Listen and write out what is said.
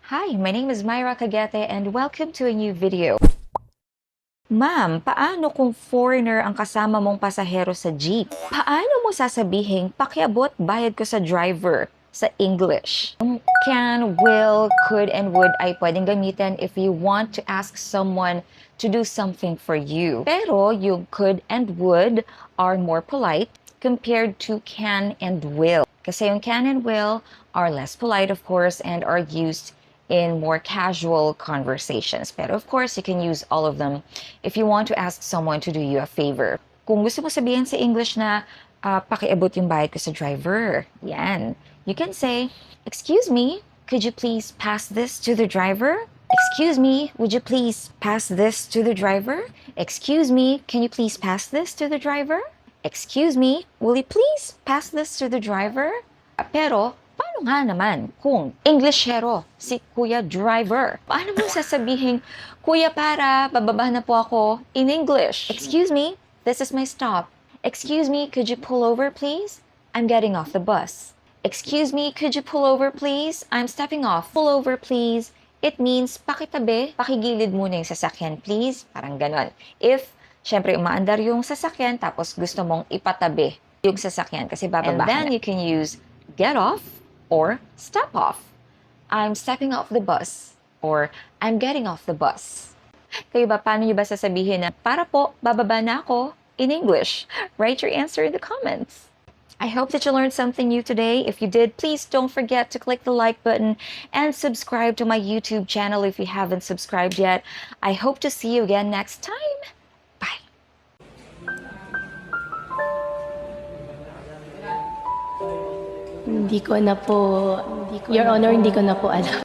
Hi, my name is Myra Cagete and welcome to a new video. Ma'am, paano kung foreigner ang kasama mong pasahero sa jeep? Paano mo sasabihing pakiabot bayad ko sa driver sa English? Can, will, could, and would ay pwedeng gamitin if you want to ask someone to do something for you. Pero yung could and would are more polite compared to can and will. Kasi yung can and will are less polite, of course, and are used in more casual conversations. Pero of course, you can use all of them if you want to ask someone to do you a favor. Kung gusto mo sabihin sa English na pakiabot yung bayad ko sa driver, yan. You can say, "Excuse me, could you please pass this to the driver? Excuse me, would you please pass this to the driver? Excuse me, can you please pass this to the driver? Excuse me, will you please pass this to the driver?" Pero, paano nga naman kung Englishero si Kuya Driver? Paano mo sasabihin, "Kuya, para bababa na po ako," in English? "Excuse me, this is my stop. Excuse me, could you pull over please? I'm getting off the bus. Excuse me, could you pull over please? I'm stepping off. Pull over please." It means, pakitabi, pakigilid muna yung sasakyan please. Parang ganon. If, syempre, umaandar yung sasakyan, tapos gusto mong ipatabi yung sasakyan kasi bababa. And then you can use get off or step off. I'm stepping off the bus or I'm getting off the bus. Kayo ba, paano nyo ba sasabihin na para po, bababa na ako in English? Write your answer in the comments. I hope that you learned something new today. If you did, please don't forget to click the like button and subscribe to my YouTube channel if you haven't subscribed yet. I hope to see you again next time. Bye. Hindi ko na po, Your Honor, hindi ko na po alam.